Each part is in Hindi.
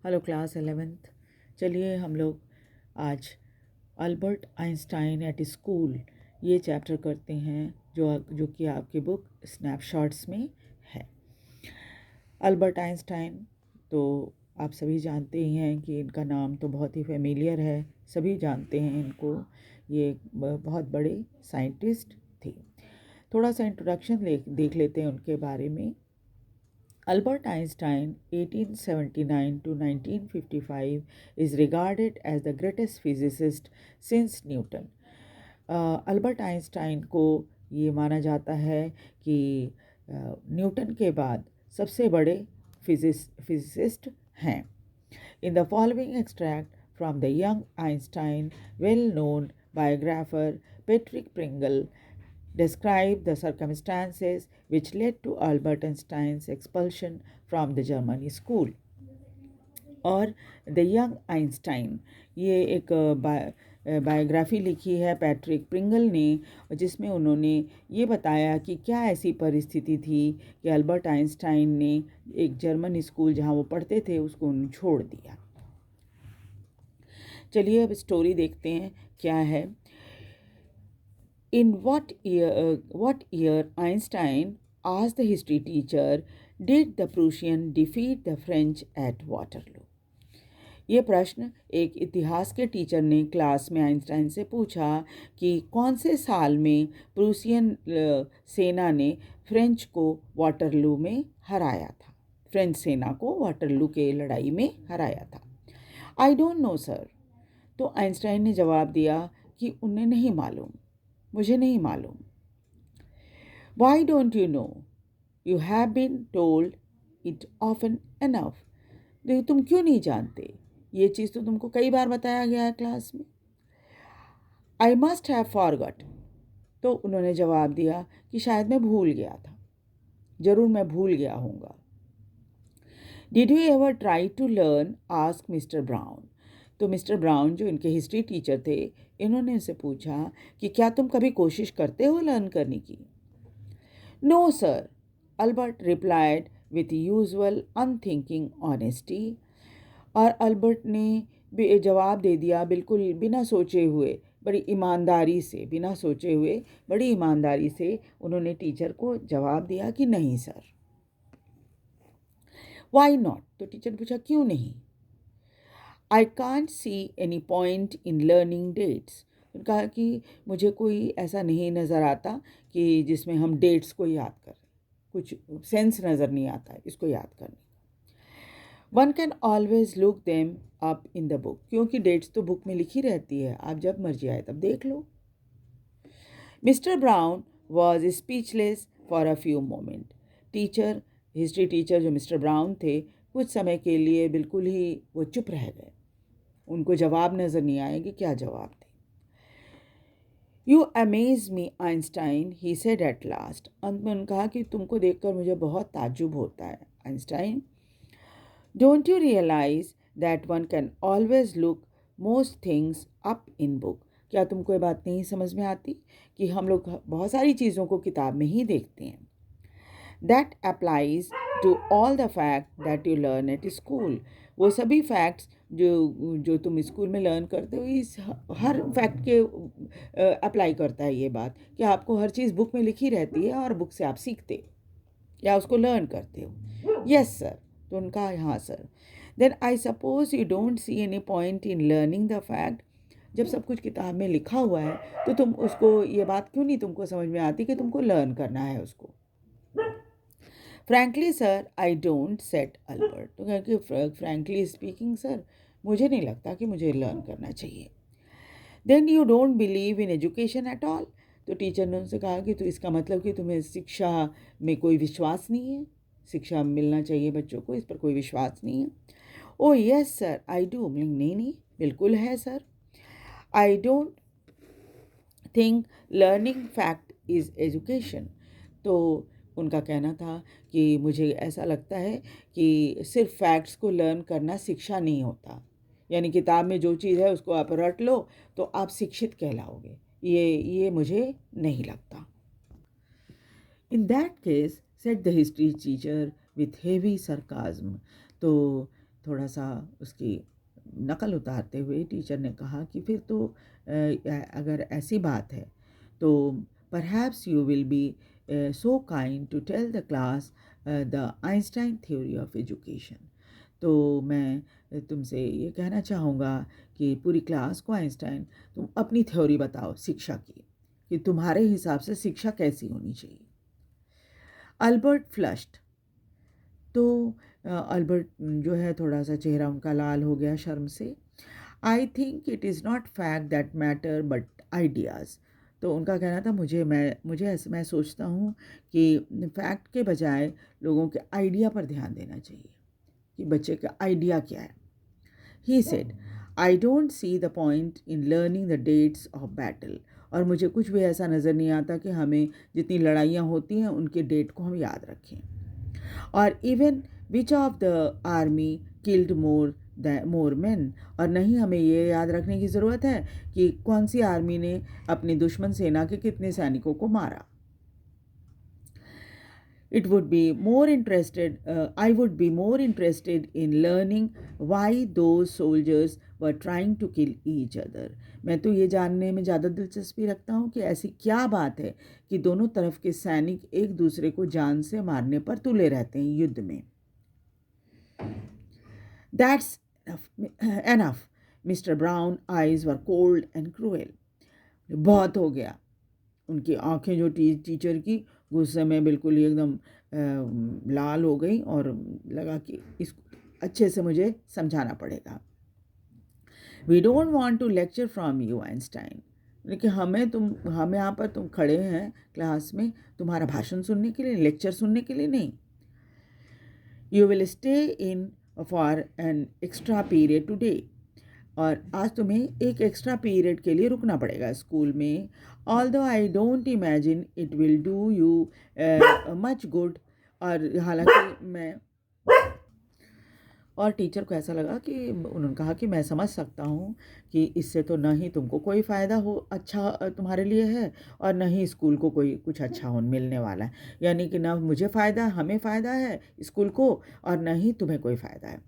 Hello class 11th। चलिए हम लोग आज अल्बर्ट आइंस्टाइन एट स्कूल ये चैप्टर करते हैं जो कि आपकी बुक स्नैपशॉट्स में है। अल्बर्ट आइंस्टाइन तो आप सभी जानते ही हैं कि इनका नाम तो बहुत ही फेमिलियर है, सभी जानते हैं इनको। ये बहुत बड़े साइंटिस्ट थे। थोड़ा सा इंट्रोडक्शन देख लेते हैं उनके बारे में। Albert Einstein, 1879 to 1955, is regarded as the greatest physicist since Newton. Albert Einstein को ये माना जाता है कि न्यूटन के बाद सबसे बड़े फिजिसिस्ट हैं। In the following extract from the young Einstein, well-known biographer Patrick Pringle describe the circumstances which led to Albert Einstein's expulsion from the German school. और द यंग आइंस्टाइन ये एक बायोग्राफी लिखी है पैट्रिक प्रिंगल ने, जिसमें उन्होंने ये बताया कि क्या ऐसी परिस्थिति थी कि अल्बर्ट आइंस्टाइन ने एक जर्मन स्कूल जहाँ वो पढ़ते थे उसको छोड़ दिया। चलिए अब स्टोरी देखते हैं क्या है। In what year Einstein asked the history teacher, did the Prussian defeat the French at Waterloo? ये प्रश्न एक इतिहास के टीचर ने क्लास में आइंस्टाइन से पूछा कि कौन से साल में प्रूसियन सेना ने फ्रेंच को वाटरलू में हराया था। फ्रेंच सेना को वाटरलू के लड़ाई में हराया था। I don't know sir. तो आइंस्टाइन ने जवाब दिया कि उन्हें नहीं मालूम, मुझे नहीं मालूम। Why don't you know? You have been told it often enough. देखो तुम क्यों नहीं जानते, ये चीज़ तो तुमको कई बार बताया गया है क्लास में। I must have forgot. तो उन्होंने जवाब दिया कि शायद मैं भूल गया था, जरूर मैं भूल गया हूँगा। Did you ever try to learn? Ask mister Brown. तो मिस्टर ब्राउन जो इनके हिस्ट्री टीचर थे, इन्होंने उनसे पूछा कि क्या तुम कभी कोशिश करते हो लर्न करने की? No sir, Albert replied with usual unthinking honesty. और अल्बर्ट ने जवाब दे दिया बिल्कुल बिना सोचे हुए, बड़ी ईमानदारी से, बिना सोचे हुए बड़ी ईमानदारी से उन्होंने टीचर को जवाब दिया कि नहीं सर। Why not? तो टीचर ने पूछा क्यों नहीं? I can't see any point in learning dates. उन्होंने कहा कि मुझे कोई ऐसा नहीं नज़र आता कि जिसमें हम डेट्स को याद करें, कुछ सेंस नज़र नहीं आता है इसको याद करने। One can always look them up in the book. क्योंकि डेट्स तो बुक में लिखी रहती है, आप जब मर्जी आए तब देख लो। Mister Brown was speechless for a few moment. Teacher, history teacher जो मिस्टर ब्राउन थे, कुछ समय के लिए बिल्कुल ही वो चुप रह गए। उनको जवाब नज़र नहीं आए कि क्या जवाब थे। You amaze me Einstein, he said at last. अंत में उन्होंने कहा कि तुमको देखकर मुझे बहुत ताज्जुब होता है Einstein. Don't you realize that one can always look most things up in book? क्या तुमको ये बात नहीं समझ में आती कि हम लोग बहुत सारी चीज़ों को किताब में ही देखते हैं। That applies to all the fact that you learn at school. वो सभी फैक्ट्स जो तुम स्कूल में लर्न करते हो, इस हर फैक्ट के अप्लाई करता है ये बात कि आपको हर चीज़ बुक में लिखी रहती है और बुक से आप सीखते या उसको लर्न करते हो। Yes sir. तो उनका हाँ sir. Then I suppose you don't see any point in learning the fact. जब सब कुछ किताब में लिखा हुआ है तो तुम उसको, ये बात क्यों नहीं तुमको समझ में आती कि तुमको लर्न करना है उसको? Frankly sir I don't, set Albert. तो क्योंकि फ्रैंकली स्पीकिंग सर, मुझे नहीं लगता कि मुझे लर्न करना चाहिए। Then you don't believe in education at all. तो टीचर ने उनसे कहा कि तो इसका मतलब कि तुम्हें शिक्षा में कोई विश्वास नहीं है, शिक्षा मिलना चाहिए बच्चों को, इस पर कोई विश्वास नहीं है। ओ यस सर आई डू। नहीं नहीं, बिल्कुल है sir. I don't think learning fact is education. तो उनका कहना था कि मुझे ऐसा लगता है कि सिर्फ फैक्ट्स को लर्न करना शिक्षा नहीं होता, यानी किताब में जो चीज़ है उसको आप रट लो तो आप शिक्षित कहलाओगे, ये मुझे नहीं लगता। In that case, said the history teacher with heavy sarcasm. तो थोड़ा सा उसकी नकल उतारते हुए टीचर ने कहा कि फिर तो अगर ऐसी बात है तो perhaps you will be so kind to tell the class the Einstein theory of education. तो मैं तुमसे ये कहना चाहूँगा कि पूरी क्लास को आइंस्टाइन तुम अपनी थ्योरी बताओ शिक्षा की, कि तुम्हारे हिसाब से शिक्षा कैसी होनी चाहिए। Albert flushed. तो अल्बर्ट जो है थोड़ा सा चेहरा उनका लाल हो गया शर्म से। I think it is not fact that matter but ideas. तो उनका कहना था मैं सोचता हूँ कि फैक्ट के बजाय लोगों के आइडिया पर ध्यान देना चाहिए कि बच्चे का आइडिया क्या है। He said, I don't see the point in learning the dates of battle. और मुझे कुछ भी ऐसा नज़र नहीं आता कि हमें जितनी लड़ाइयाँ होती हैं उनके डेट को हम याद रखें। और even which of the army killed more man. और नहीं हमें ये याद रखने की ज़रूरत है कि कौन सी आर्मी ने अपनी दुश्मन सेना के कितने सैनिकों को मारा। I would be more interested in learning why those soldiers were trying to kill each other. मैं तो ये जानने में ज़्यादा दिलचस्पी रखता हूँ कि ऐसी क्या बात है कि दोनों तरफ के सैनिक एक दूसरे को जान से मारने पर तुले रहते हैं युद्ध में। That's enough. Mr. Brown eyes were cold and cruel. बहुत हो गया। उनकी आंखें जो टीचर की गुस्से में बिल्कुल ही एकदम लाल हो गई और लगा कि इसको अच्छे से मुझे समझाना पड़ेगा। We don't want to lecture from you Einstein. लेकिन हम यहाँ पर तुम खड़े हैं क्लास में तुम्हारा भाषण सुनने के लिए, लेक्चर सुनने के लिए नहीं। You will stay in for an extra period today. और आज तुम्हें एक एक्स्ट्रा पीरियड के लिए रुकना पड़ेगा स्कूल में। Although I don't imagine it will do you much good. और हालांकि मैं और टीचर को ऐसा लगा कि उन्होंने कहा कि मैं समझ सकता हूँ कि इससे तो न ही तुमको कोई फ़ायदा हो अच्छा तुम्हारे लिए है और न ही स्कूल को कोई कुछ अच्छा हो मिलने वाला है। यानी कि ना मुझे फ़ायदा हमें फ़ायदा है स्कूल को और न ही तुम्हें कोई फ़ायदा है।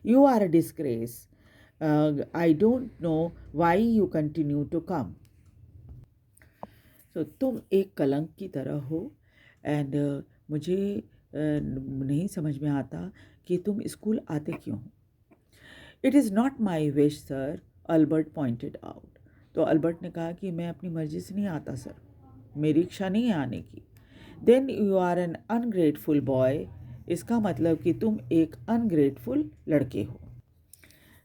You are a disgrace. I don't know why you continue to come. So तुम एक कलंक की तरह हो एंड मुझे नहीं समझ में आता कि तुम स्कूल आते क्यों हो। It is not my wish sir, Albert pointed out. तो अल्बर्ट ने कहा कि मैं अपनी मर्जी से नहीं आता सर, मेरी इच्छा नहीं है आने की। Then you are an ungrateful boy. इसका मतलब कि तुम एक अनग्रेटफुल लड़के हो,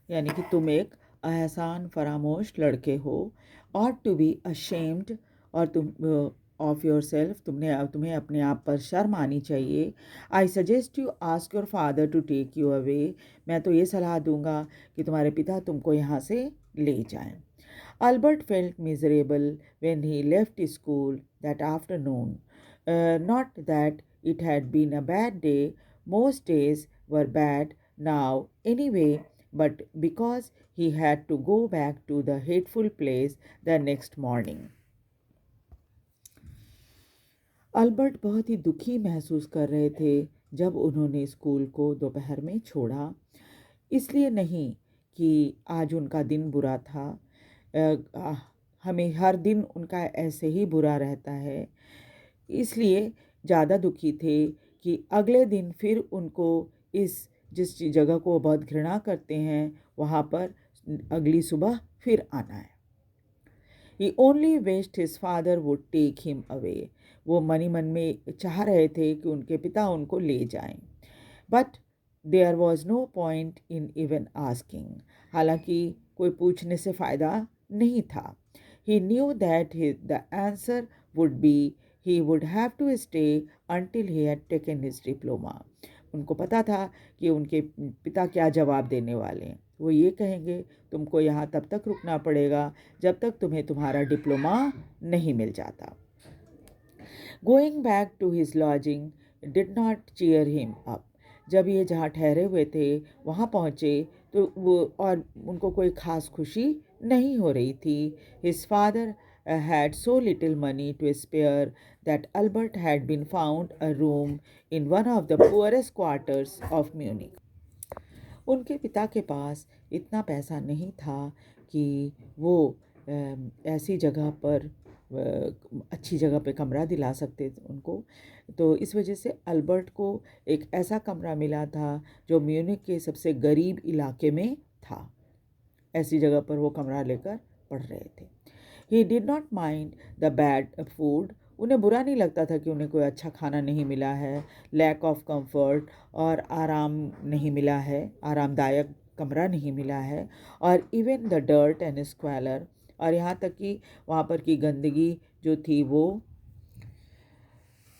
यानी कि तुम एक एहसान फरामोश लड़के हो। और टू बी अशेम्ड, और तुम ऑफ योर सेल्फ, तुम्हें अपने आप पर शर्म आनी चाहिए। I suggest you ask your father to take you away. मैं तो ये सलाह दूंगा कि तुम्हारे पिता तुमको यहाँ से ले जाएं। Albert felt miserable when he left school that afternoon. Not that it had been a bad day, most days were bad now anyway, but because he had to go back to the hateful place the next morning. Albert बहुत ही दुखी महसूस कर रहे थे जब उन्होंने स्कूल को दोपहर में छोड़ा। इसलिए नहीं कि आज उनका दिन बुरा था, हमें हर दिन उनका ऐसे ही बुरा रहता है। इसलिए ज़्यादा दुखी थे कि अगले दिन फिर उनको जिस जगह को बहुत घृणा करते हैं वहाँ पर अगली सुबह फिर आना है। He only wished his father would take him away. वो मन ही मन में चाह रहे थे कि उनके पिता उनको ले जाएं। But there was no point in even asking. हालांकि कोई पूछने से फ़ायदा नहीं था। He knew that the answer would be he would have to stay until he had taken his diploma. उनको पता था कि उनके पिता क्या जवाब देने वाले हैं। वो ये कहेंगे तुमको यहाँ तब तक रुकना पड़ेगा जब तक तुम्हें तुम्हारा डिप्लोमा नहीं मिल जाता। Going back to his lodging did not cheer him up. जब ये जहाँ ठहरे हुए थे वहाँ पहुँचे तो वो और उनको कोई ख़ास खुशी नहीं हो रही थी। His father had so little money to spare that Albert had been found a room in one of the poorest quarters of Munich. उनके पिता के पास इतना पैसा नहीं था कि वो ऐसी जगह पर अच्छी जगह पे कमरा दिला सकते थे उनको। तो इस वजह से अल्बर्ट को एक ऐसा कमरा मिला था जो म्यूनिख के सबसे गरीब इलाके में था। ऐसी जगह पर वो कमरा लेकर पढ़ रहे थे। He did not mind the bad food. उन्हें बुरा नहीं लगता था कि उन्हें कोई अच्छा खाना नहीं मिला है, लैक ऑफ कंफर्ट, और आराम नहीं मिला है, आरामदायक कमरा नहीं मिला है, और इवन द डर्ट एंड स्क्वालर, और यहाँ तक कि वहाँ पर की गंदगी जो थी वो।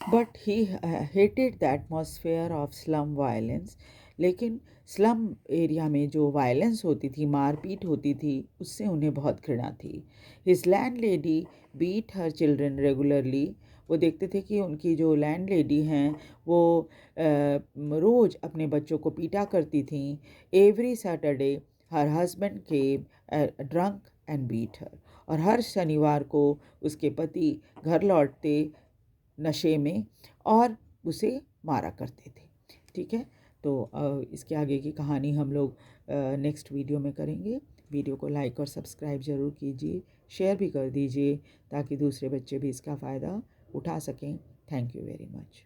But he hated the atmosphere of slum violence. लेकिन स्लम एरिया में जो वायलेंस होती थी, मारपीट होती थी, उससे उन्हें बहुत घृणा थी। His landlady beat her children regularly. वो देखते थे कि उनकी जो लैंड लेडी हैं वो रोज़ अपने बच्चों को पीटा करती थी। Every Saturday her husband came drunk and beat her. और हर शनिवार को उसके पति घर लौटते नशे में और उसे मारा करते थे। ठीक है, तो इसके आगे की कहानी हम लोग नेक्स्ट वीडियो में करेंगे। वीडियो को लाइक और सब्सक्राइब ज़रूर कीजिए, शेयर भी कर दीजिए ताकि दूसरे बच्चे भी इसका फ़ायदा उठा सकें। Thank you very much.